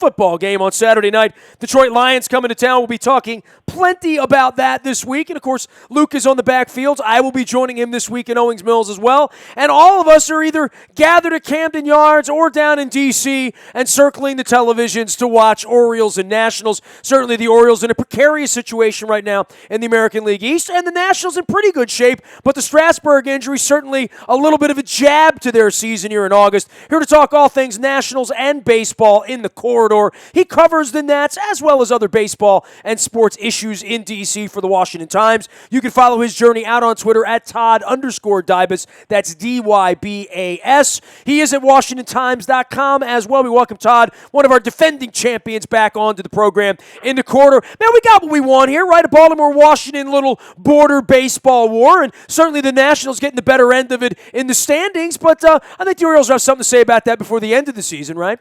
football game on Saturday night. Detroit Lions coming to town. We'll be talking plenty about that this week. And, of course, Luke is on the backfield. I will be joining him this week in Owings Mills as well. And all of us are either gathered at Camden Yards or down in D.C. and circling the televisions to watch Orioles and Nationals. Certainly the Orioles in a precarious situation right now in the American League East, and the Nationals in pretty good shape. But the Strasburg injury certainly a little bit of a jab to their season here in August. Here to talk all things Nationals and baseball in the corridor. He covers the Nats as well as other baseball and sports issues in D.C. for the Washington Times. You can follow his journey out on Twitter at Todd_Dybas. That's D-Y-B-A-S. He is at WashingtonTimes.com as well. We welcome Todd, one of our defending champions, back onto the program in the corridor. Man, we got what we want here, right? A Baltimore-Washington little border baseball war, and certainly the Nationals getting the better end of it in the standings, but I think the Orioles have something to say about that before the end of the season, right?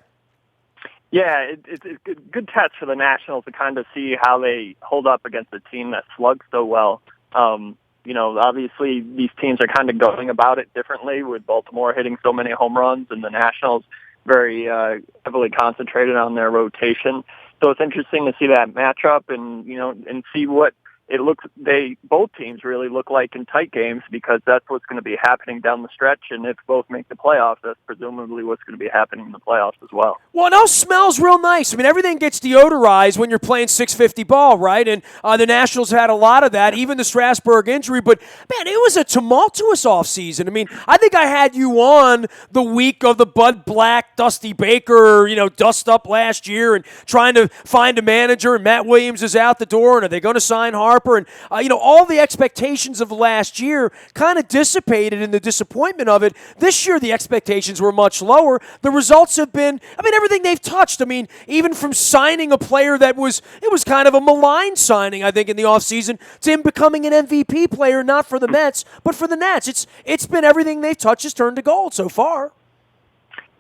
Yeah, it's a good test for the Nationals to kind of see how they hold up against a team that slugs so well. Obviously these teams are kind of going about it differently, with Baltimore hitting so many home runs and the Nationals very heavily concentrated on their rotation. So it's interesting to see that matchup and see what it looks. Both teams really look like in tight games, because that's what's going to be happening down the stretch. And if both make the playoffs, that's presumably what's going to be happening in the playoffs as well. Well, it all smells real nice. I mean, everything gets deodorized when you're playing 650 ball, right? And the Nationals had a lot of that, even the Strasburg injury. But, man, it was a tumultuous offseason. I mean, I think I had you on the week of the Bud Black, Dusty Baker, dust up last year and trying to find a manager, and Matt Williams is out the door, and are they going to sign Harper? And, all the expectations of last year kind of dissipated in the disappointment of it. This year, the expectations were much lower. The results have been, everything they've touched. Even from signing a player it was kind of a malign signing, I think, in the offseason, to him becoming an MVP player, not for the Mets, but for the Nats. It's been everything they've touched has turned to gold so far.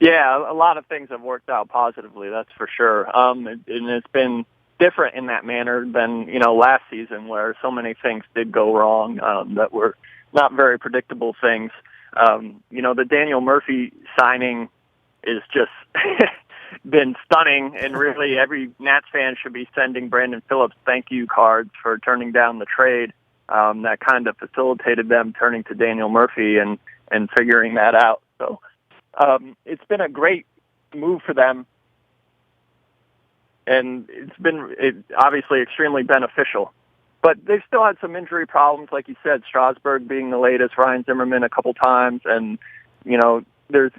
Yeah, a lot of things have worked out positively, that's for sure. And it's been different in that manner than, last season, where so many things did go wrong that were not very predictable things. The Daniel Murphy signing is just been stunning, and really every Nats fan should be sending Brandon Phillips thank you cards for turning down the trade that kind of facilitated them turning to Daniel Murphy and figuring that out. So it's been a great move for them, and it's been obviously extremely beneficial. But they've still had some injury problems, like you said, Strasburg being the latest, Ryan Zimmerman a couple times, and, there's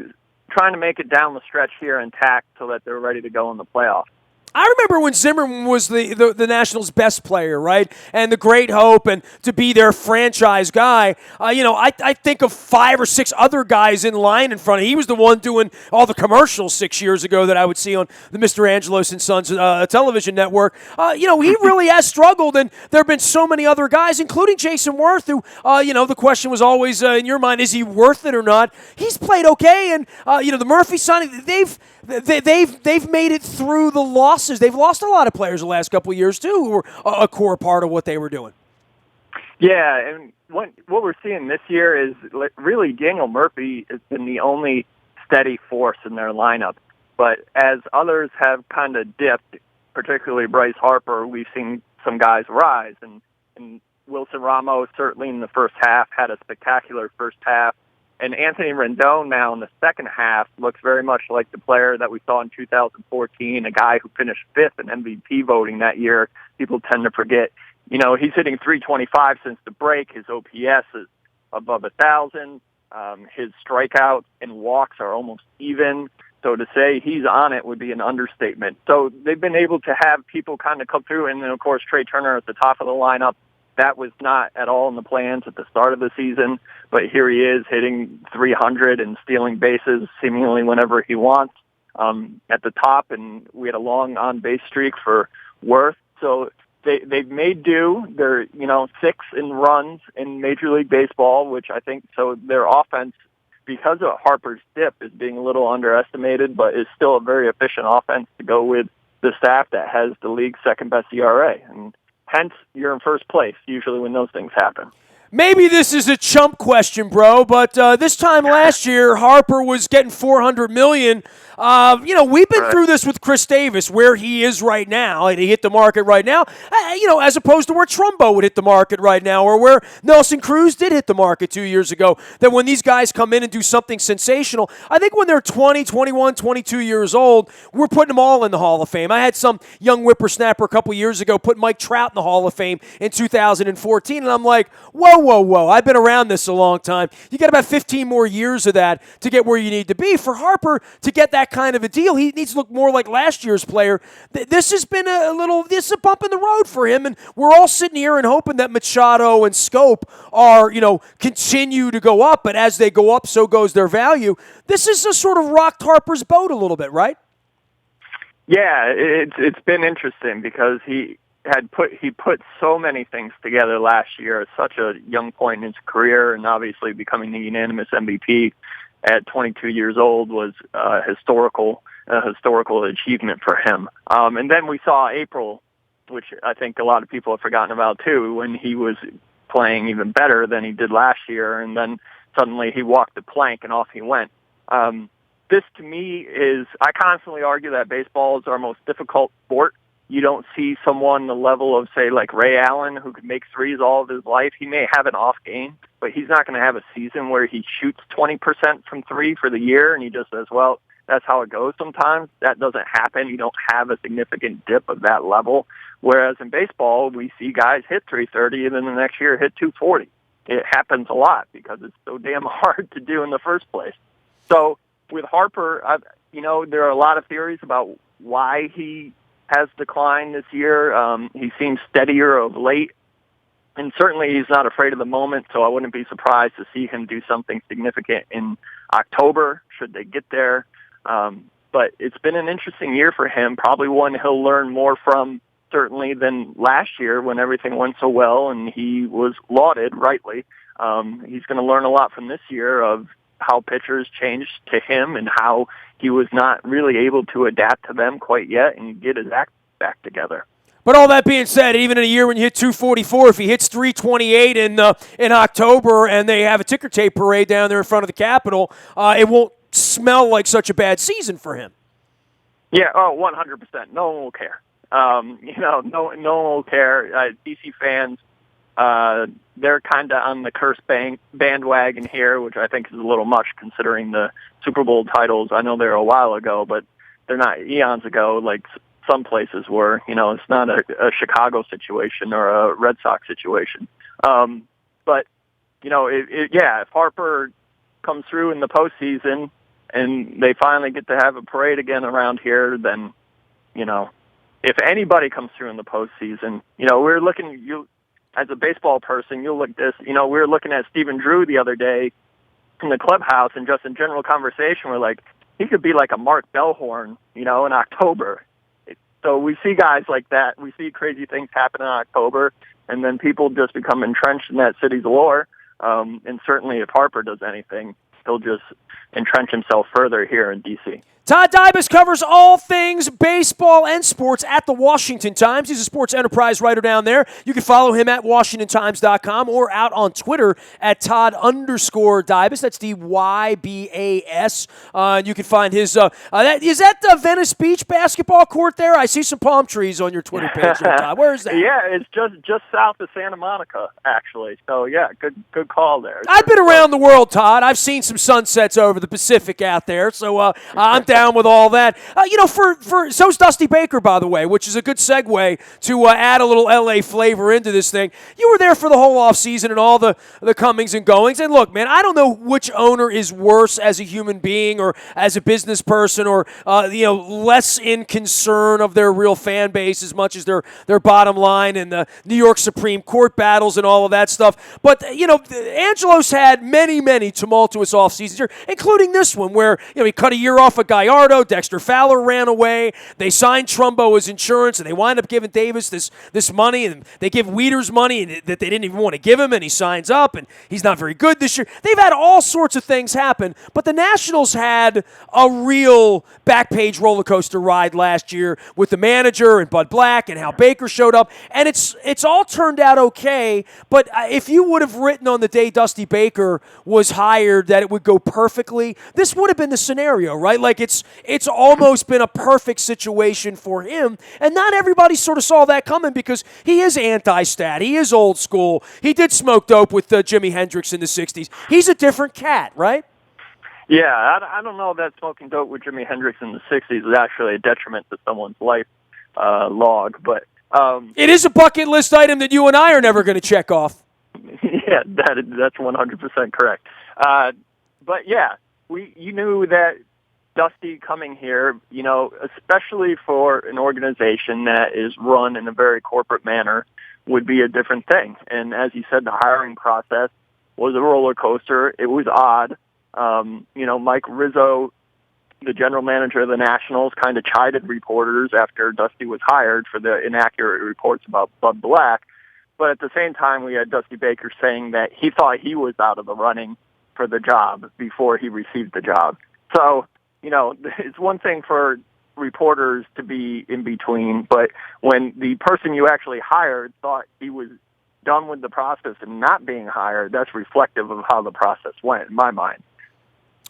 trying to make it down the stretch here intact so that they're ready to go in the playoffs. I remember when Zimmerman was the Nationals' best player, right? And the great hope, and to be their franchise guy. I think of 5 or 6 other guys in line in front of him. He was the one doing all the commercials 6 years ago that I would see on the Mr. Angelos and Sons television network. He really has struggled, and there have been so many other guys, including Jason Worth, who, the question was always in your mind, is he worth it or not? He's played okay, and, the Murphy signing, they've made it through the losses. They've lost a lot of players the last couple of years, too, who were a core part of what they were doing. Yeah, and what we're seeing this year is really Daniel Murphy has been the only steady force in their lineup. But as others have kind of dipped, particularly Bryce Harper, we've seen some guys rise. And Wilson Ramos, certainly in the first half, had a spectacular first half. And Anthony Rendon now in the second half looks very much like the player that we saw in 2014, a guy who finished 5th in MVP voting that year. People tend to forget. He's hitting .325 since the break. His OPS is above 1,000. His strikeouts and walks are almost even. So to say he's on it would be an understatement. So they've been able to have people kind of come through. And then, of course, Trey Turner at the top of the lineup. That was not at all in the plans at the start of the season, but here he is hitting .300 and stealing bases seemingly whenever he wants at the top, and we had a long on-base streak for Worth. So they've made do. They're 6th in runs in Major League Baseball, which I think so their offense, because of Harper's dip, is being a little underestimated, but is still a very efficient offense to go with the staff that has the league's second-best ERA. And hence, you're in first place, usually when those things happen. Maybe this is a chump question, bro, but this time last year, Harper was getting $400 million. We've been through this with Chris Davis, where he is right now, and he hit the market right now, as opposed to where Trumbo would hit the market right now, or where Nelson Cruz did hit the market 2 years ago. That when these guys come in and do something sensational, I think when they're 20, 21, 22 years old, we're putting them all in the Hall of Fame. I had some young whippersnapper a couple years ago put Mike Trout in the Hall of Fame in 2014, and I'm like, whoa, I've been around this a long time. You got about 15 more years of that to get where you need to be. For Harper to get that kind of a deal, he needs to look more like last year's player. This has been this is a bump in the road for him, and we're all sitting here and hoping that Machado and Scope are, continue to go up, but as they go up, so goes their value. This is a sort of rocked Harper's boat a little bit, right? Yeah, it's been interesting because he put so many things together last year at such a young point in his career, and obviously becoming the unanimous MVP at 22 years old was a historical achievement for him. And then we saw April, which I think a lot of people have forgotten about too, when he was playing even better than he did last year, and then suddenly he walked the plank and off he went. This to me I constantly argue that baseball is our most difficult sport. You don't see someone the level of, say, like Ray Allen, who could make threes all of his life. He may have an off game, but he's not going to have a season where he shoots 20% from three for the year, and he just says, well, that's how it goes sometimes. That doesn't happen. You don't have a significant dip of that level. Whereas in baseball, we see guys hit 330 and then the next year hit 240. It happens a lot because it's so damn hard to do in the first place. So with Harper, there are a lot of theories about why he has declined this year. He seems steadier of late, and certainly he's not afraid of the moment, so I wouldn't be surprised to see him do something significant in October, should they get there. But it's been an interesting year for him, probably one he'll learn more from, certainly, than last year when everything went so well and he was lauded rightly. He's going to learn a lot from this year of how pitchers changed to him and how he was not really able to adapt to them quite yet and get his act back together. But all that being said, even in a year when you hit 244, if he hits 328 in October and they have a ticker tape parade down there in front of the Capitol, it won't smell like such a bad season for him. Yeah, 100%. No one will care. No one will care. DC fans, they're kind of on the curse bandwagon here, which I think is a little much considering the Super Bowl titles. I know they're a while ago, but they're not eons ago like some places were. It's not a Chicago situation or a Red Sox situation. But, if Harper comes through in the postseason and they finally get to have a parade again around here, then, if anybody comes through in the postseason, we're looking, as a baseball person, you'll look this, we were looking at Stephen Drew the other day in the clubhouse, and just in general conversation, we're like, he could be like a Mark Bellhorn, in October. So we see guys like that. We see crazy things happen in October, and then people just become entrenched in that city's lore. And certainly if Harper does anything, he'll just entrench himself further here in D.C. Todd Dybus covers all things baseball and sports at the Washington Times. He's a sports enterprise writer down there. You can follow him at WashingtonTimes.com or out on Twitter at Todd_Dybus. That's DYBAS. You can find his, is that the Venice Beach basketball court there? I see some palm trees on your Twitter page there, Todd. Where is that? Yeah, it's just south of Santa Monica, actually. So, yeah, good call there. I've been around the world, Todd. I've seen some sunsets over the Pacific out there, so I'm down with all that. So's Dusty Baker, by the way, which is a good segue to add a little L.A. flavor into this thing. You were there for the whole offseason and all the comings and goings. And look, man, I don't know which owner is worse as a human being or as a business person or, less in concern of their real fan base as much as their bottom line and the New York Supreme Court battles and all of that stuff. But, Angelos had many, many tumultuous off seasons here, including this one where, he cut a year off a Gallardo, Dexter Fowler ran away, they signed Trumbo as insurance, and they wind up giving Davis this money, and they give Wieters money that they didn't even want to give him, and he signs up, and he's not very good this year. They've had all sorts of things happen, but the Nationals had a real back-page roller coaster ride last year with the manager and Bud Black and how Baker showed up, and it's all turned out okay, but if you would have written on the day Dusty Baker was hired that it would go perfectly, this would have been the scenario, right? Like it's almost been a perfect situation for him, and not everybody sort of saw that coming because he is anti-stat. He is old school. He did smoke dope with Jimi Hendrix in the 60s. He's a different cat, right? Yeah, I don't know that smoking dope with Jimi Hendrix in the 60s is actually a detriment to someone's life log, but... it is a bucket list item that you and I are never going to check off. Yeah, that's 100% correct. But yeah, you knew that Dusty coming here, especially for an organization that is run in a very corporate manner, would be a different thing. And as you said, the hiring process was a roller coaster. It was odd. Mike Rizzo, the general manager of the Nationals, kind of chided reporters after Dusty was hired for the inaccurate reports about Bud Black. But at the same time, we had Dusty Baker saying that he thought he was out of the running for the job before he received the job. So, it's one thing for reporters to be in between, but when the person you actually hired thought he was done with the process and not being hired, that's reflective of how the process went, in my mind.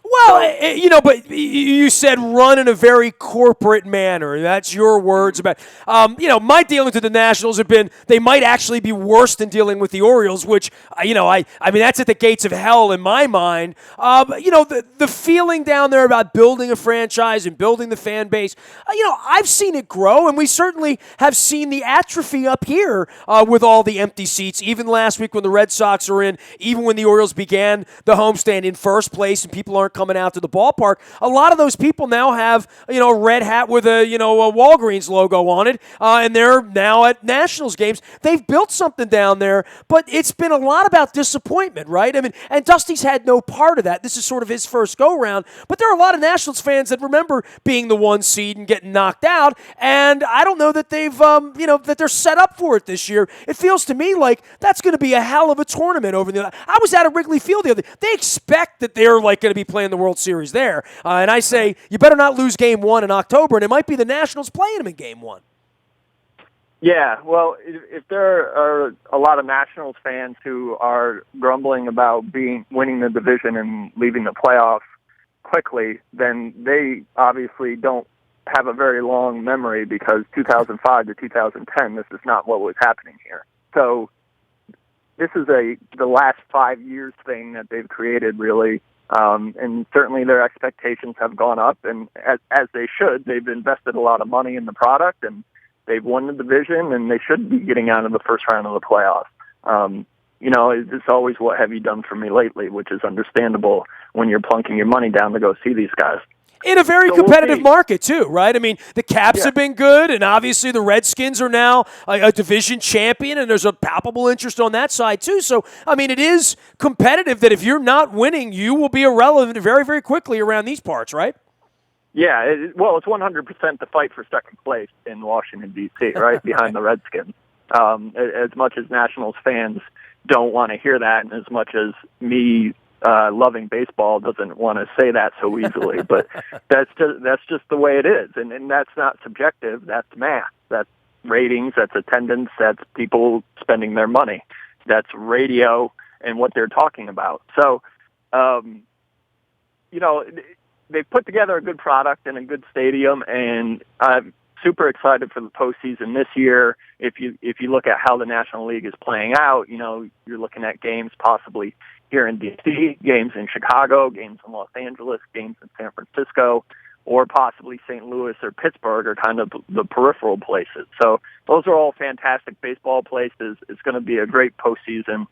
Well, but you said run in a very corporate manner. That's your words about, my dealings with the Nationals have been, they might actually be worse than dealing with the Orioles, which, I mean, that's at the gates of hell in my mind. The feeling down there about building a franchise and building the fan base, I've seen it grow, and we certainly have seen the atrophy up here with all the empty seats, even last week when the Red Sox are in, even when the Orioles began the homestand in first place and people aren't coming out to the ballpark. A lot of those people now have, a red hat with a Walgreens logo on it, and they're now at Nationals games. They've built something down there, but it's been a lot about disappointment, right? I mean, and Dusty's had no part of that. This is sort of his first go-round, but there are a lot of Nationals fans that remember being the 1 seed and getting knocked out, and I don't know that they've, that they're set up for it this year. It feels to me like that's going to be a hell of a tournament over there. I was out at Wrigley Field the other day. They expect that they're like going to be playing the World Series there. And I say, you better not lose Game 1 in October, and it might be the Nationals playing them in Game 1. Yeah, well, if there are a lot of Nationals fans who are grumbling about winning the division and leaving the playoffs quickly, then they obviously don't have a very long memory because 2005 to 2010, this is not what was happening here. So this is the last 5 years thing that they've created, really. And certainly their expectations have gone up, and as they should. They've invested a lot of money in the product, and they've won the division, and they should be getting out of the first round of the playoffs. It's always, what have you done for me lately, which is understandable when you're plunking your money down to go see these guys. In a very competitive market, too, right? I mean, the Caps have been good, and obviously the Redskins are now a division champion, and there's a palpable interest on that side, too. So, I mean, it is competitive that if you're not winning, you will be irrelevant very, very quickly around these parts, right? Yeah, it's 100% the fight for second place in Washington, D.C., right, behind the Redskins. As much as Nationals fans don't want to hear that, and as much as me loving baseball doesn't want to say that so easily, but that's just the way it is, and that's not subjective. That's math. That's ratings. That's attendance. That's people spending their money. That's radio and what they're talking about. So, they've put together a good product and a good stadium, and I'm super excited for the postseason this year. If you look at how the National League is playing out, you're looking at games possibly here in D.C., games in Chicago, games in Los Angeles, games in San Francisco, or possibly St. Louis or Pittsburgh are kind of the peripheral places. So those are all fantastic baseball places. It's going to be a great postseason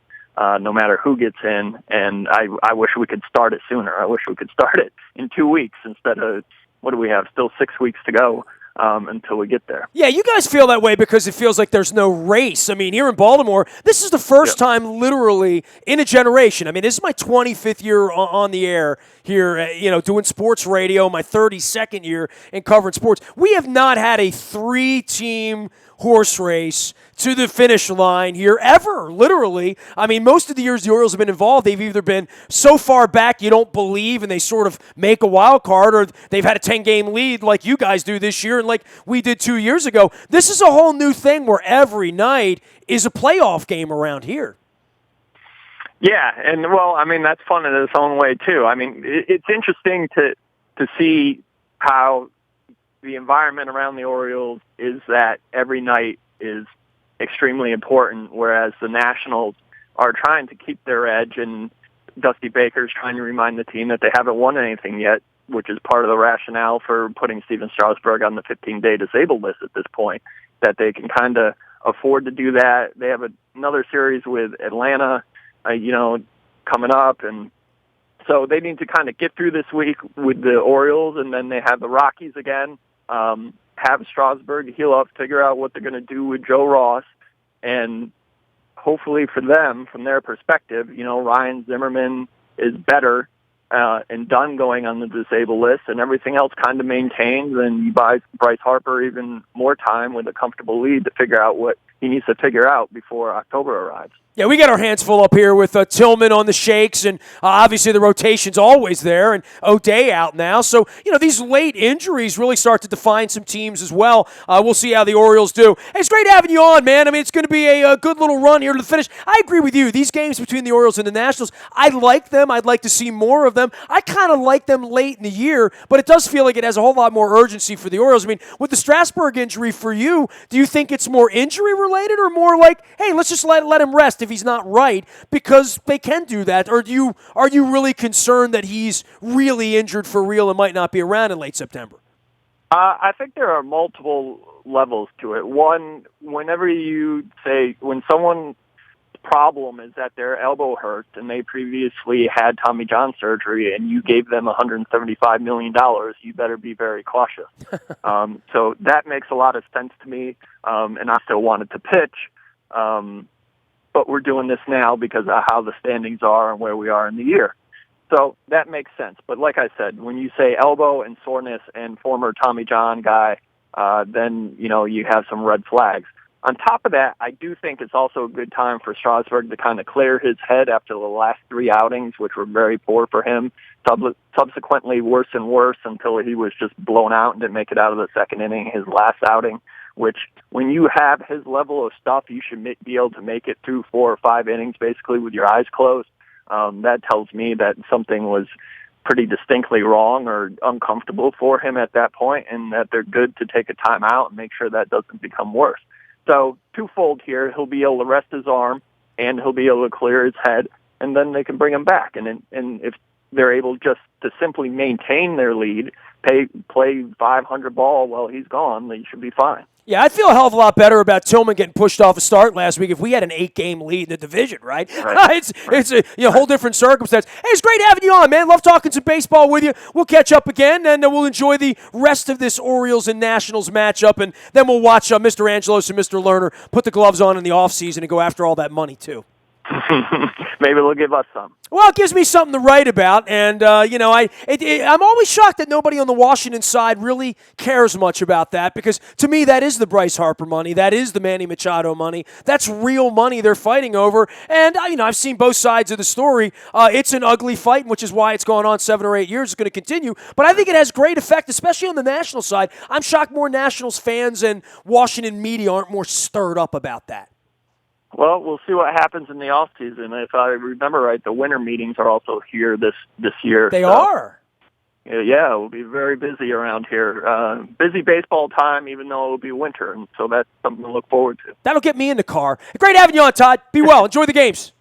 no matter who gets in, and I wish we could start it sooner. I wish we could start it in 2 weeks instead of, what do we have, still 6 weeks to go until we get there. Yeah, you guys feel that way because it feels like there's no race. I mean, here in Baltimore, this is the first time literally in a generation. I mean, this is my 25th year on the air here, doing sports radio, my 32nd year in covering sports. We have not had a 3-team horse race to the finish line here ever, literally. I mean, most of the years the Orioles have been involved, they've either been so far back you don't believe and they sort of make a wild card, or they've had a 10-game lead like you guys do this year and like we did 2 years ago. This is a whole new thing where every night is a playoff game around here. Yeah, and well, I mean that's fun in its own way too. I mean, it's interesting to see how the environment around the Orioles is that every night is extremely important, whereas the Nationals are trying to keep their edge, and Dusty Baker's trying to remind the team that they haven't won anything yet, which is part of the rationale for putting Steven Strasburg on the 15-day disabled list at this point, that they can kind of afford to do that. They have another series with Atlanta, coming up, and so they need to kind of get through this week with the Orioles, and then they have the Rockies again. Have Strasburg heal up, figure out what they're going to do with Joe Ross, and hopefully for them, from their perspective, Ryan Zimmerman is better and done going on the disabled list, and everything else kind of maintains, and you buy Bryce Harper even more time with a comfortable lead to figure out what he needs to figure out before October arrives. Yeah, we got our hands full up here with Tillman on the shakes, and obviously the rotation's always there, and O'Day out now. So, these late injuries really start to define some teams as well. We'll see how the Orioles do. Hey, it's great having you on, man. I mean, it's going to be a good little run here to the finish. I agree with you. These games between the Orioles and the Nationals, I like them. I'd like to see more of them. I kind of like them late in the year, but it does feel like it has a whole lot more urgency for the Orioles. I mean, with the Strasburg injury for you, do you think it's more injury-related or more like, hey, let's just let him rest if he's not right, because they can do that? Or are you really concerned that he's really injured for real and might not be around in late September? I think there are multiple levels to it. One, whenever you say, when someone's problem is that their elbow hurts and they previously had Tommy John surgery and you gave them $175 million, you better be very cautious. So that makes a lot of sense to me, and I still wanted to pitch. But we're doing this now because of how the standings are and where we are in the year. So that makes sense. But like I said, when you say elbow and soreness and former Tommy John guy, then, you have some red flags. On top of that, I do think it's also a good time for Strasburg to kind of clear his head after the last 3 outings, which were very poor for him. Subsequently, worse and worse until he was just blown out and didn't make it out of the second inning, his last outing, which when you have his level of stuff, you should be able to make it through 4 or 5 innings basically with your eyes closed. That tells me that something was pretty distinctly wrong or uncomfortable for him at that point, and that they're good to take a timeout and make sure that doesn't become worse. So twofold here, he'll be able to rest his arm and he'll be able to clear his head, and then they can bring him back. And if they're able just to simply maintain their lead, play 500 ball while he's gone, they should be fine. Yeah, I'd feel a hell of a lot better about Tillman getting pushed off a start last week if we had an 8-game lead in the division, right? It's a whole different circumstance. Hey, it's great having you on, man. Love talking some baseball with you. We'll catch up again, and we'll enjoy the rest of this Orioles and Nationals matchup, and then we'll watch Mr. Angelos and Mr. Lerner put the gloves on in the offseason and go after all that money, too. Maybe they'll give us some. Well, it gives me something to write about, and I'm always shocked that nobody on the Washington side really cares much about that, because to me that is the Bryce Harper money, that is the Manny Machado money, that's real money they're fighting over, and I've seen both sides of the story. It's an ugly fight, which is why it's gone on 7 or 8 years. It's going to continue, but I think it has great effect, especially on the National side. I'm shocked more Nationals fans and Washington media aren't more stirred up about that. Well, we'll see what happens in the off season. If I remember right, the winter meetings are also here this year. They are. Yeah, we'll be very busy around here. Busy baseball time, even though it will be winter, and so that's something to look forward to. That'll get me in the car. Great having you on, Todd. Be well. Enjoy the games.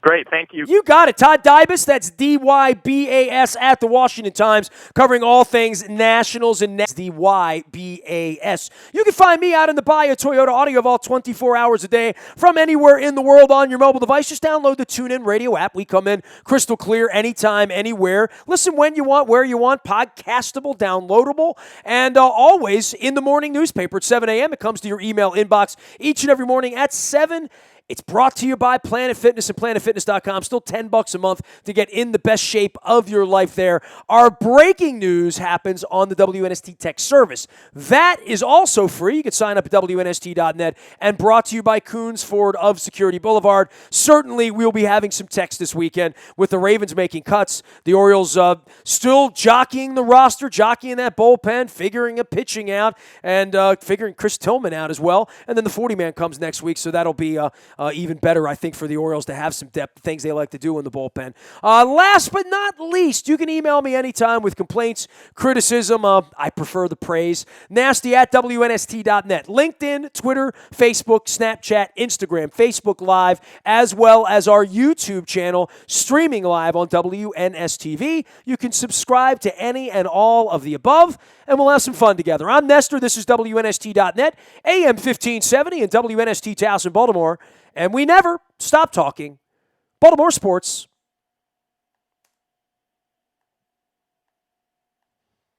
Great, thank you. You got it. Todd Dybas, that's D-Y-B-A-S at the Washington Times, covering all things Nationals and D-Y-B-A-S. You can find me out in the Bayou Toyota Audio Vault 24 hours a day from anywhere in the world on your mobile device. Just download the TuneIn Radio app. We come in crystal clear anytime, anywhere. Listen when you want, where you want, podcastable, downloadable, and always in the morning newspaper at 7 a.m. It comes to your email inbox each and every morning at 7. It's brought to you by Planet Fitness and PlanetFitness.com. Still $10 a month to get in the best shape of your life there. Our breaking news happens on the WNST Tech Service. That is also free. You can sign up at WNST.net, and brought to you by Coons Ford of Security Boulevard. Certainly, we'll be having some techs this weekend with the Ravens making cuts. The Orioles still jockeying the roster, jockeying that bullpen, figuring a pitching out, and figuring Chris Tillman out as well. And then the 40-man comes next week, so that'll be even better, I think, for the Orioles to have some depth, the things they like to do in the bullpen. Last but not least, you can email me anytime with complaints, criticism. I prefer the praise. Nasty at WNST.net. LinkedIn, Twitter, Facebook, Snapchat, Instagram, Facebook Live, as well as our YouTube channel, streaming live on WNSTV. You can subscribe to any and all of the above, and we'll have some fun together. I'm Nestor. This is WNST.net, AM 1570 and WNST Towson, Baltimore. And we never stop talking Baltimore sports.